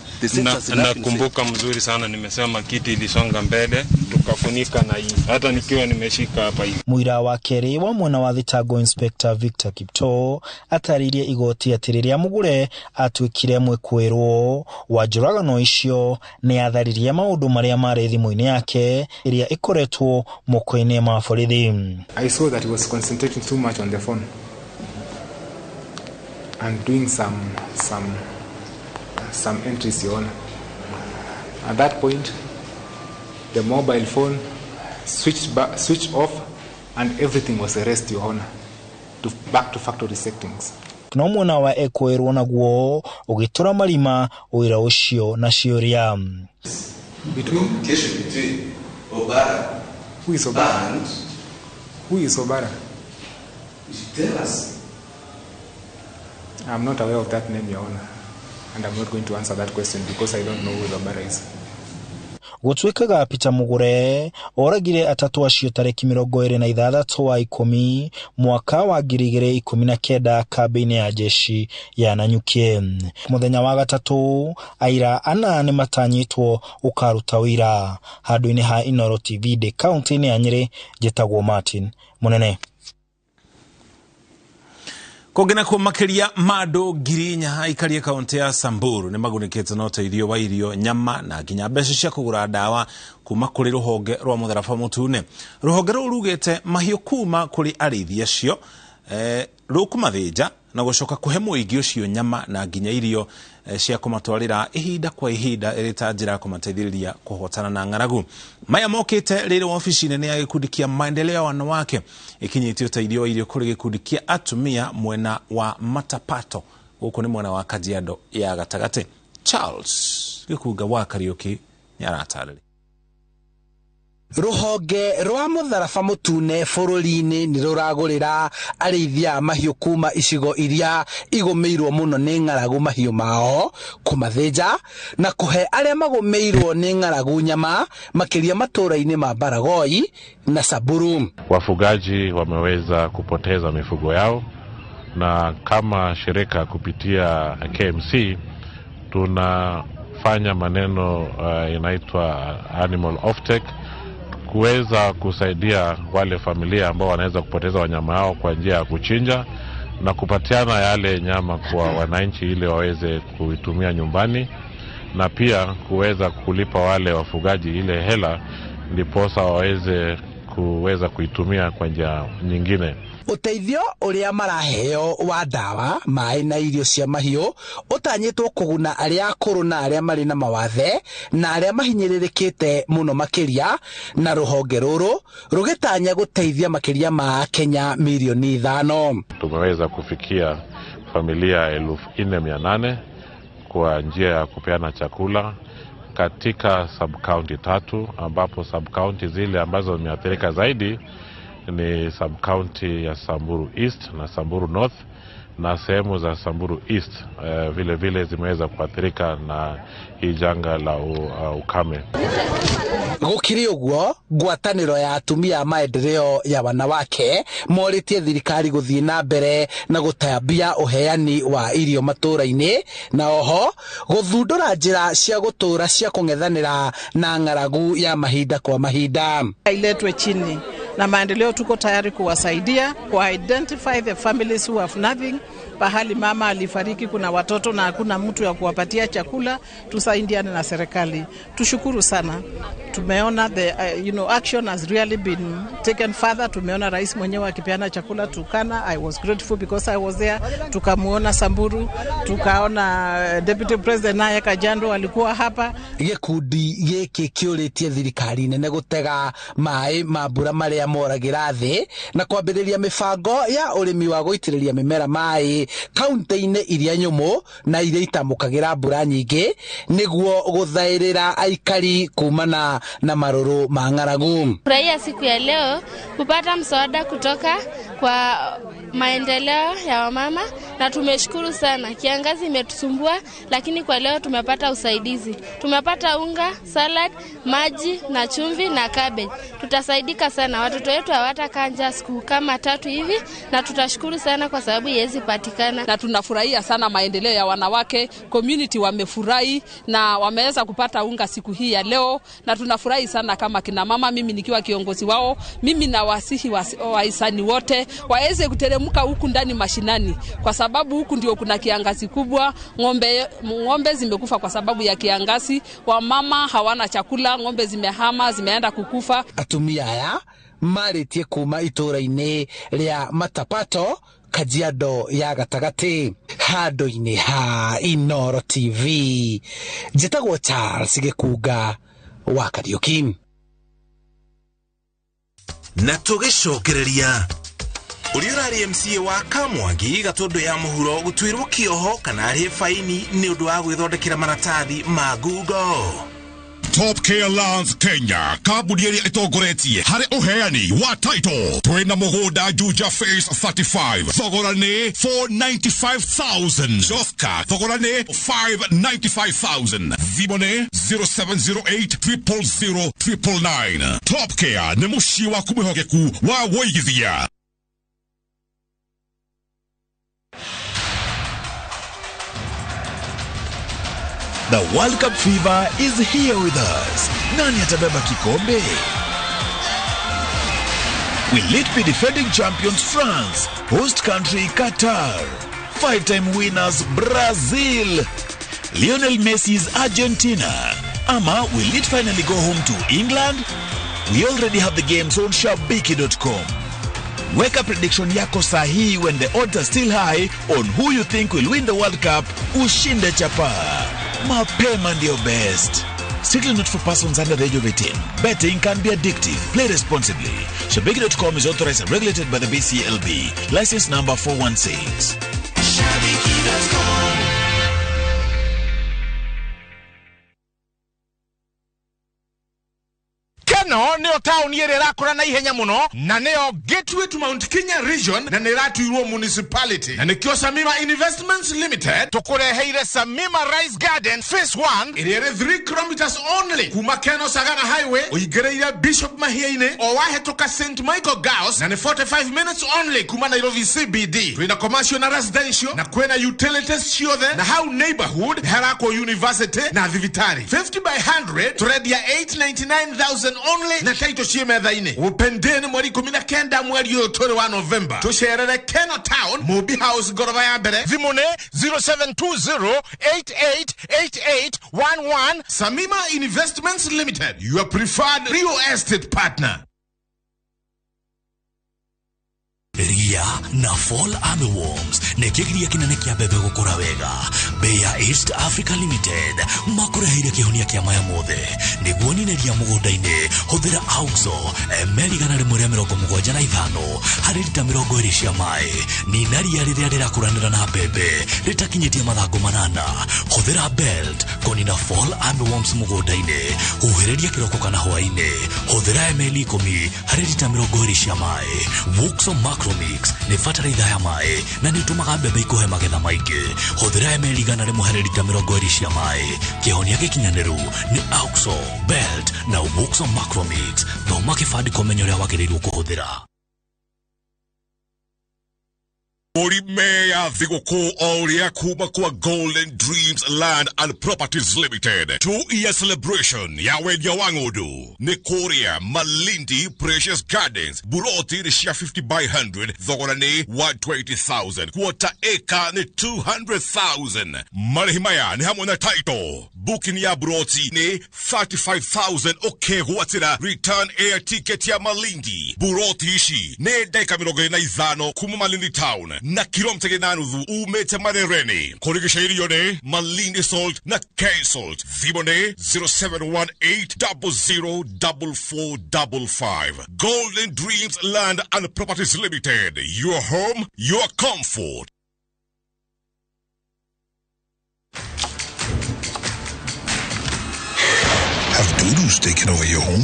Nakumbuka mzuri sana nimesema kiti ilisonga mbele tukafunika na hii hata nikiwa nimeshika hapa hivi. Muira wa keri wa mwena wa thitango Inspector Victor Kipto ataririe igoti atiriria Mugure atwikire mwekwerwo wa njuragano icio ni atharirie maundu maria mari thimu-ini yake iria ikoretwo moko-ini ma borithi. I saw that he was concentrating too much on the phone and doing some entries, Your Honor. At that point, the mobile phone switched off and everything was erased, Your Honor, back to factory settings. No mwena wa ekwerwo naguo ugitura marima uira ucio na ciuria. Between Obara. Who is Obara? And who is Obara? You should tell us. I'm not aware of that name, Your Honor. And I'm not going to answer that question because I don't know who Obara is. Gutwikaga Peter Mugure oragire atatu acio tariki 26 wa 10 mwaka wa 2019 kambi-ini ya jeshi ya Nanyuki. Muthenya wa gatatu aira ana ni matanyitwo ukaruta wira handu-ini ha iNooro TV de kaunti-ini ya Nyeri jetagwo Martin Munene. Kogena kwa makiria mado girinya ikaria kaunti ya Samburu ni magunikete no teithio wa irio nyama na ginya mbeca cia kugura dawa kuma kuri ruhonge rwa mutharaba mutune. Ruhonge rugete mahiu kuma kuri arithi acio rukumathinja na gucoka kuhe muingi ucio nyama na ginya irio cia kumatwarira ihinda kwa ihinda irita njira kumateithiriria kuhotana na ngaragu. Maya mokite riri ofisi nene ya gikundi kia maendeleo ya wanawake ikinyitio teithio irio kuri gikundi kia atumia mwena wa Matapato guku ni mwena wa Kajiado ya gatagate. Charles Gikuga wa Kariuki nyaratariri. Ruhonge rwa mutharaba mutune bururi-ini ni ruragurira arithia mahiu kuma icigo iria igumeirwo muno ni ngaragu mahiu mao kumathinja na kuhe aria magumeirwo ni ngaragu nyama makiria matura-ini ma Baragoi na Samburu. Wafugaji wameweza kupoteza mifugo yao, na kama shirika kupitia KEMSA tunafanya maneno inaitwa animal offtake kuweza kusaidia wale familia ambao wanaweza kupoteza wanyama hao kwa njia ya kuchinja na kupatiana yale nyama kwa wananchi ili waweze kuitumia nyumbani, na pia kuweza kulipa wale wafugaji ile hela ndiposa waweze kuitumia kwa njia nyingine. Uteithio uria maraheo wa dawa mai na irio cia mahiũ utanyitwo kuguna aria akũrũ na aria mari na mawathe na aria mahinyiririkite muno makiria na ruhonge ruru rugitanya guteithia makiria ma Kenya milioni 5. Tumeweza kufikia familia 4,800 kwa njia ya kupeana chakula katika sub-county 3, ambapo sub-county zile ambazo zimeathirika zaidi ni sub-county ya Samburu East na Samburu North, na sehemu za Samburu East vile vile zimeweza kuathirika na hii janga la ukame. Gukiri uguo ngwataniro ya atumia maendeleo ya wanawake moritie thirikari guthii na mbere na gutambia uheani wa irio matura-ini na oho guthundura njira cia gutura cia kung'ethanira na ng'aragu ya mahinda kwa mahinda. Iletwe chini na maendeleo, tuko tayari kuwasaidia identify the families who have nothing. Pahali mama alifariki kuna watoto na hakuna mtu ya kuwapatia chakula, tusaidiane na serikali. Tushukuru sana. Tumeona the action has really been taken further. Tumeona rais mwenyewe akipeana chakula Turkana. I was grateful because I was there. Tukamuona Samburu, tukaona Deputy President naye Kajando alikuwa hapa. Gikundi giki kiuritie thirikari nene gutega mai mambura maria moragira thi na kwambiriria mibango ya urimi wa guitiriria mimera mai kaunti-ini iria nyumu na iria itamukagira mbura nyingi niguo guthairira aikari kumana na maruru ma ng'aragu. Furahia siku ya leo kupata msaada kutoka kwa maendeleo ya wamama na tumeshukuru sana. Kiangazi imetusumbua lakini kwa leo tumepata usaidizi. Tumepata unga, salad, maji na chumvi na cabbage. Tutasaidika sana. Watoto wetu hawatakaa njaa siku kama 3 hivi na tutashukuru sana kwa sababu yezi patikana. Na tunafurahia sana maendeleo ya wanawake, community wamefurahi na wameweza kupata unga siku hii ya leo na tunafurahi sana kama kina mama. Mimi nikiwa kiongozi wao, mimi na wasihi wahisani wote waweze kuteremka huku ndani mashinani kwa sababu huku ndio kuna kiangazi kubwa. Ng'ombe zimekufa kwa sababu ya kiangazi, wamama hawana chakula, ng'ombe zimehama, zimeenda kukufa. Atumia aya maritie kuma itura-ini ria Matapato, Kajiado ya gatagati. Handu-ini ha iNooro TV, njitagwo Charles Gikuga wa Kariuki. Na tugicokereria Uriurari MCA wa Kamwangi Gatondo ya muhuro gutwirwo kioho kana ari faini ni undu wa gwithondekera maratathi ma Google. Top Care Lands Kenya kambuni iria itongoretie hari uheani wa title twina mugunda Juja Phase 35 thogora ni 495,000 Joska thogora ni 595,000 Vimone 0708000999. Top Care ni mushi wa kumwihogeku wa woigithia. The World Cup fever is here with us. Nani atabeba kikombe? Will it be defending champions France, host country Qatar, 5-time winners Brazil, Lionel Messi's Argentina, ama will it finally go home to England? We already have the games on shabiki.com. Weka prediction yako sahihi when the odds are still high on who you think will win the World Cup. Ushinde chapa. Mapema ndio best. Strictly not for persons under the age of 18. Betting can be addictive. Play responsibly. Shabiki.com is authorized and regulated by the BCLB. License number 416. Shabiki.com. Keno neo town yere rakura na ihenya muno na neo gateway to Mount Kenya region na neratuirwo municipality na nikio Samima Investments Limited tukureheire Samima Rice Garden Phase 1 iriere 3 kilometers only kuma Keno Sagana Highway uigereire Bishop Mahiaine o wahetoka St. Michael Girls na ni 45 minutes only kuma Nairobi CBD. Tuina commercial na residential na kwena utilities ciothe na how neighborhood harako university na thivitari 50 by 100 trade ya 899,000 only na title cie methaine upendeni mweri 19 mweri utore wa November tusherere Keno Town Mobi House gorofa ya mbere Vimone 0720888811. Samima Investments Limited, your preferred real estate partner. ria na fall armyworms nekigiria kinene kia bebe gukura wega. Beya East Africa Limited makureheire kihonia kia maya mothe niguo nineria mugundaini huthira auxo ml 175 hari lita 20 cia mai. Ninaria riria rirakuranira na bebe ritakinyitie mathangu manana. Huthira belt konina fall armyworms mugundaini huhiriria kiroko kana hwaini. Huthira ml 10 hari lita 20 cia mai. Wuxo Macromix ni fatalaitha ya mai na nitumaga bebe ikuhe magetha maingi. Huthira ml 100 hari lita 20 cia mai. Kihonia gikinyaniru ni auxo belt na Wuxo Macromix. Thoma kifandi komenyo ria wagirirwo kuhuthira. Meya thigũkũ oria kuma kwa Golden Dreams Land and Properties Limited 2-year celebration ya wendia wa ng'ũndũ nĩ kũrĩa Malindi Precious Gardens. Buroti nĩ cia 50 by 100 thogora nĩ 120,000 quarter acre nĩ 200,000. Marĩhi maya nĩ hamwe na title. Booking ya buroti nĩ 35,000 ũkĩgwatĩra return air ticket ya Malindi. Buroti ici nĩ ndeka 25 kuma Malindi town na kilomita 8 umete Marereni. Kurigisha ilione Malindi Salt na K-Salt. Thibone 0718004455. Golden Dreams Land and Properties Limited. Your home, your comfort. Have doodles taken over your home?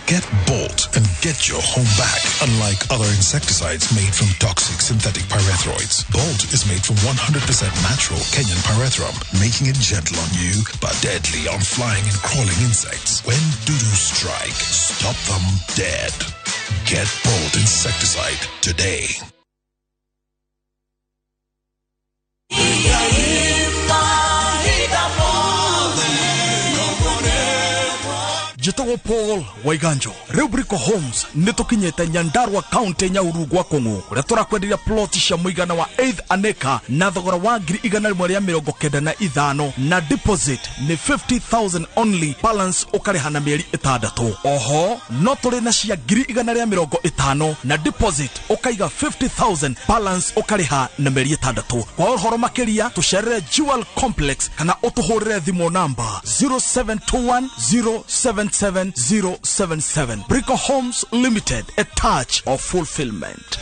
Get Bolt and get your home back. Unlike other insecticides made from toxic synthetic pyrethroids, Bolt is made from 100% natural Kenyan pyrethrum, making it gentle on you but deadly on flying and crawling insects. When doo-doo strike, stop them dead. Get Bolt insecticide today. Jitogo Paul Waiganjo Rubrico Homes nitukinyete Nyandarua County Nyahururu gwa Kung'u kuria turakwenderia plot cia muigana wa 8 aneka na thogora wa 195 na deposit ni 50,000 only, balance ukariha na mieri 6. Oho no turi na cia 150 na deposit ukaiga 50,000, balance ukariha na mieri 6. Kwa uhoro makiria tucerere Jewel Complex kana utuhurire thimo namba 0721077077. Brico Homes Limited, a touch of fulfillment.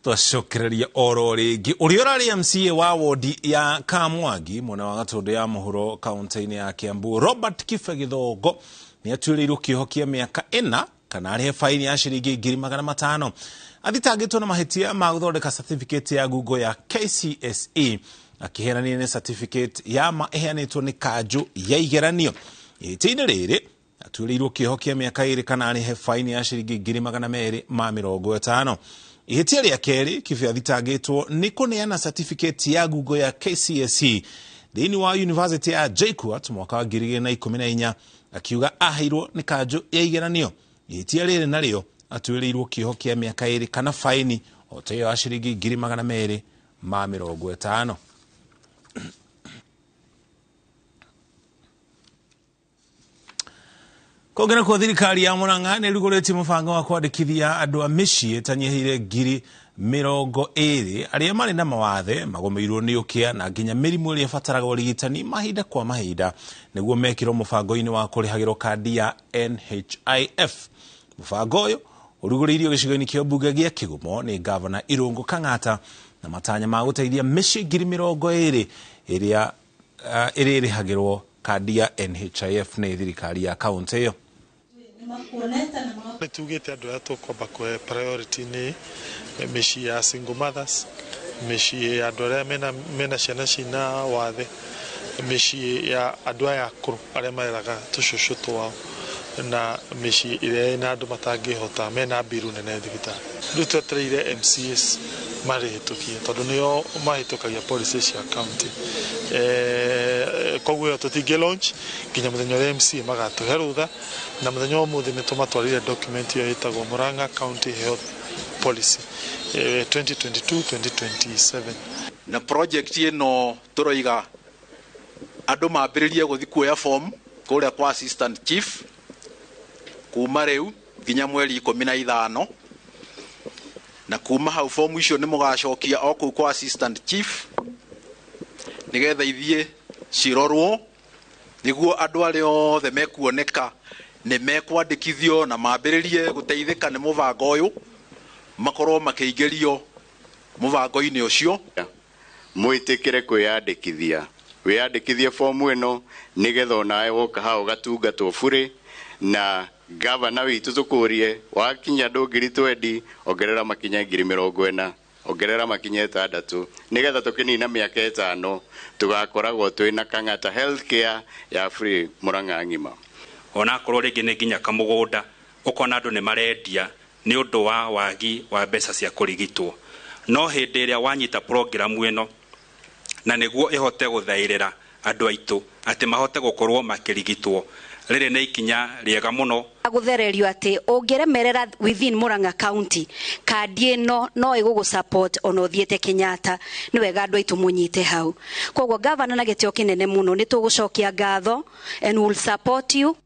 Twacokereria oro ringi uri urari MCA wa wodi ya Kamwangi mwena wa Gatundu ya muhuro kaunti-ini ya Kiambu Robert Kife Githogo ni atuirirwo kihokia miaka 4 kana arihe faini ya shiringi 500,000 athitangitwo na mahitia ma guthondeka certificate ya Google ya KCSE akiheanania ni certificate ya maheanitwo ni kanju ya igeranio. Iti-ini riri atuirirwo kihokia miaka 2 kana arihe faini ya shiringi 250,000. Ihitia ria keri Kife athitangitwo ni kuneana certificate ya Google ya KCSE thini wa University ya JKUAT mwaka wa 2014 akiuga aheirwo ni kanju ya igeranio. Ihitia riri nario atuirirwo kihokia miaka 2 kana faini oteyo ya shiringi 250,000. Kongena kwa thirikari ya Murang'a ni rugureti mubango wa kwandikithia andu a micii tanyihire 20,000 aria mari na mawathe magomeirwo ni ukia na nginya mirimu iria fataraga urigitani mahinda kwa mahinda niguo mekirwo mubango-ini wa kurihagirwo kandi ya NHIF. Mubango uyu uruguriirio gicigo-ini kia mbunge gia Kigumo ni Governor Irungu Kang'ata na matanya ma guteithia micii 20,000 iria irihagirwo kandi ya NHIF ni thirikari ya kaunti iyo. Tugite andu aya tukwamba kwe priority ni micii ya single mothers, micii ya andu aria mena ciana cina wathe, micii ya andu aya akuru aria mareraga tucucu twao na micii iria ina andu matangihota mena mbiru nene thibitari. Riu twetereire MCAs marihitukie tondu nio mahitukagia policy cia county koguo tutinge launch kinya muthenya wa MC magatuhe rutha na muthenya wa muthi nitumatwarire document yo itagwo Murang'a County Health Policy 2022-2027 na project ino turoiga andu mambiririe guthi kuoya form kuria kwa assistant chief kuma riu ginya mweri 15 na kuma hau form icio ni mugacokia oku kwa assistant chief nigetha ithie cirorwo niguo andu aria othe mekuoneka ni mekwandikithio na mambiririe guteithika ni mubango uyu makorwo makeigerio mubango-ini ucio mwitikire kwiyandikithia wiyandikithie form ino nigetha onawe woka hau gatungatwo bure na gavana witu tukurie wakinya ndungiri 20 ongerera makinya 40 ongerera makinya 6 nigetha tukinina miaka 5 tugakoragwo twina kang'ata healthcare ya free Murang'a ngima ona korwo ringi ni nginya kamugunda ukona andu ni marendia ni undu wa wagi wa mbeca cia kurigitwo no hindi iria wanyita program ino na niguo ihote guthairira andu aitu ati mahote gukorwo makirigitwo riri ni ikinya riega muno guthererio ati ungiremerera within Murang'a County kandi ino no igugu support ono uthiete Kenyatta ni wega andu aitu munyite hau koguo governor na gitio kinene muno ni tugucokia ngatho and will support you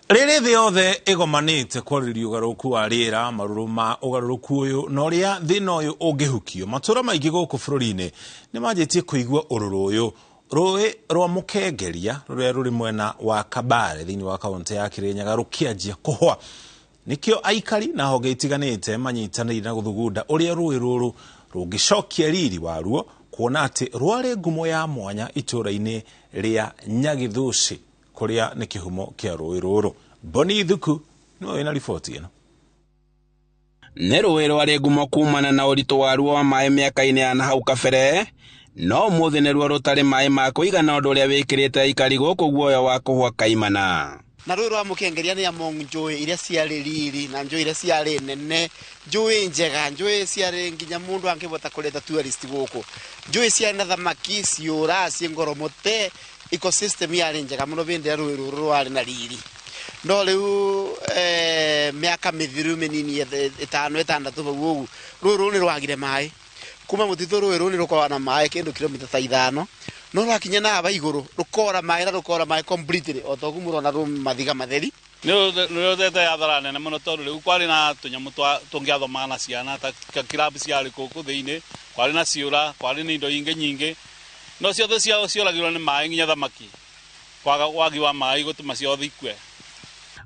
riri thi yothe igomanite kwaririo ugaruku wa riera maruru ma ugaruku uyu no ria thina uyu ungihukio matura maingi guku bururi-ini ni manjitie kuigua ururu uyu rui rwa mukengeria ruria ruri mwena wa Kabare thini wa kaunti ya Kirinyaga rukianjia kuhwa nikio aikari na honge itiganite manyitanire na guthugunda uria rui ruru rungicokia riri waruo kuona ati rwari ngumo ya mwanya itura-ini ria Nyagithuci kuria ni kihumo kia rui ruru Boni Ithatū no ina ripoti ino ne rui rwari ngumo kumana na uritu waruo wa mai miaka-ini ya hau kabere no muthi ne ruo rutari mai ma kuigana undu uria wikirite aikari guku guoya wa kuhwa kaimana na rui rwa mukengeria ni among njui iria ciari riri na njui iria ciari nene njui njega njui ciari nginya mundu angibota kureta tourist guku njui ciari na thamaki ciura ciengoromote ecosystem yari njega muno binde rui ruru rwari na riri no riu miaka mithiru minini 5-6 baguo ruru ni rwagire mai kuma mutithu rui ruru ni rukora na mai kindu kilomita 5 no rwakinya na aba iguru rukora mai completely otogu murona ru mathiga matheri no tete yathara nene muno tondu riu kwari na tunyamu tungiathomana ciana ta kirabu ciari kuku thiini kwari na ciura kwari ni indo ingi nyingi no ciothe cioragirwo ni mai nginya thamaki kwaga wagi wa mai gutuma ciothe ikue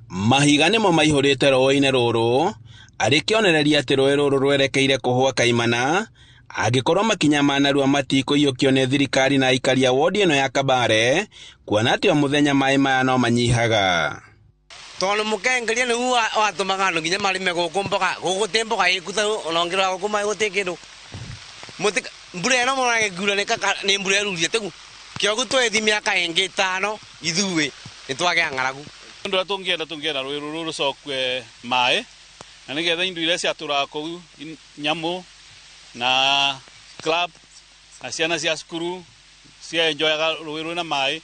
mahiga nimo maihurite roi-ini ruru arikionereria ati roi ruru rwerekeire kuhwa kaimana agikorwo makinya manarua matikuiyukio ni thirikari na aikari a wodi ino ya Kabare kuona ati o muthenya mai maya no manyihaga tondu mukengeria ni watumaga andu nginya marime guku mboga guguti mboga ikuta onongira guku mai guti kindu mbura ino muragekura ni mbura erurie tegu kiogu twethi miaka ingi 5 ithuwe nitwagea ng'aragu ndu tungienda rui ruru rucokwe mai na nigetha indu iria ciaturaga kuu nyamu na club na ciana cia cukuru cia enjoyaga rui runa mai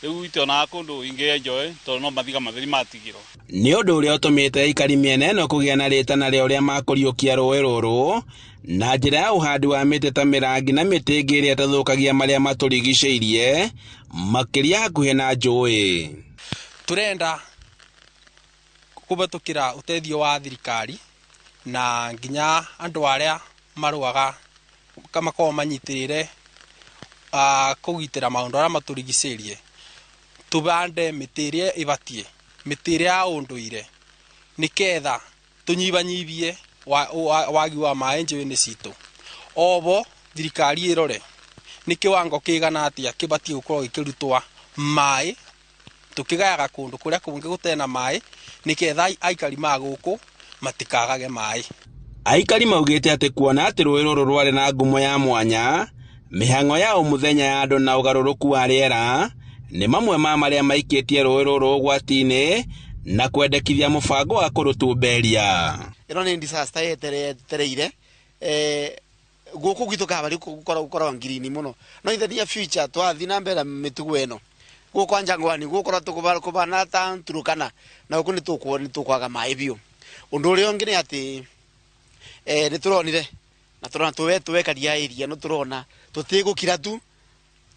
riu itiona kundu ingi enjoy tondu no mathiga matheri matigiro ni undu uria utumite aikari miena ino kugia na ritana ria uria makuriukia rui ruru na njira ya uhandi wa miti ta mirangi na miti ingi iria tathukagia maria maturigiceirie makiria hakuhi na njui turenda kubatukira utethio wa thirikari na nginya andu aria maruaga kama ko manyitirire kugitira maundu aria maturigiceirie tubande mitiria ibatie mitiria ya unduire niketha tunyibanyibie wagi wa mai njui-ini citu obo thirikari irore ni kiwango kigana atia kibatie gukorwo gikirutwa mai tukigayaga kundu kuria kungi gutena mai niketha aikari maguku matikagage mai aikari maugite ati kuona ati rui ruru rwari na ngumo ya mwanya mihango ya umuthenya ya andu na ugaruruku wa riera ni mamwe ma maria maikitie rui ruru ugwati-ini na kwendekithia mubango wa kurutumberia ino ni disaster yetereire guku gitu kabari gukora ngirini muno no in the near future twathi na mbere mitugu eno guku anjangwani gukora tukubana ta Turukana na guku nitukwaga mai biu undu uri ongi ni ati nituronire na turona tuwekaria area no turona tutigukira tu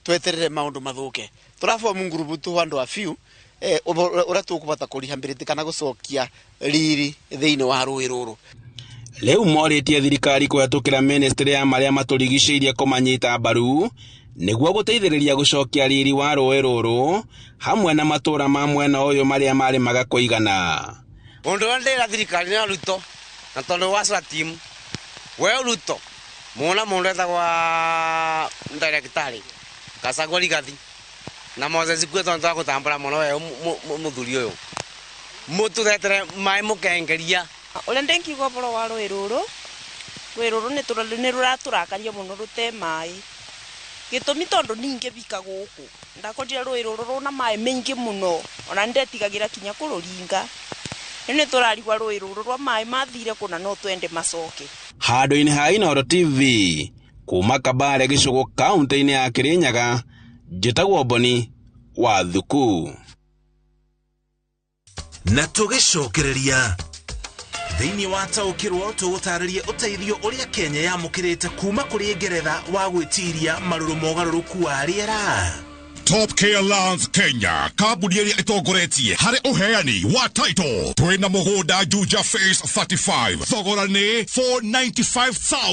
tweterere maundu mathuke turaform ngurubu tu andu a few ura tukubata kurihambirite kana gucokia riri thiini wa rui ruru Leu moritie thirikari kuhatukira ministry ya maria maturigiceirie kumanyita mbaru niguo guteithiriria gucokia riri wa rui ruru hamwe na matura ma mwena uyu maria mari maga kuigana undu ndira thirikari na ruto na tondu wa team we ruto mona mondeta kwa directari kasagori gathi na Moses kweto ndo gutambura muno we muthuri uyu mutu thetere mai mukengeria ule ndenki go boro wa rwiruru ni ruraturakaria muno rute mai gitumi tondu ninge bika guku ndakorire rwiruru runa mai maingi muno ona ndetigagira kinya kururinga ni turarigwa rwiruru rwa mai mathire kuna no twende macoke handu-ini ha iNooro TV kuma Kabare gicugu kaunti-ini ya Kirinyaga njitagwo Boni wa Thuku na tugicokereria thiini wa taukirwo tugutaririe uteithio uria Kenya yamukirite kuma kuri Ngeretha wa gwitiria maruru mogaruruku wa riera. Top K Alliance Kenya kambuni iria itongoretie hari uheani wa title twina mugunda Juja Phase 35 thogora ni 495,000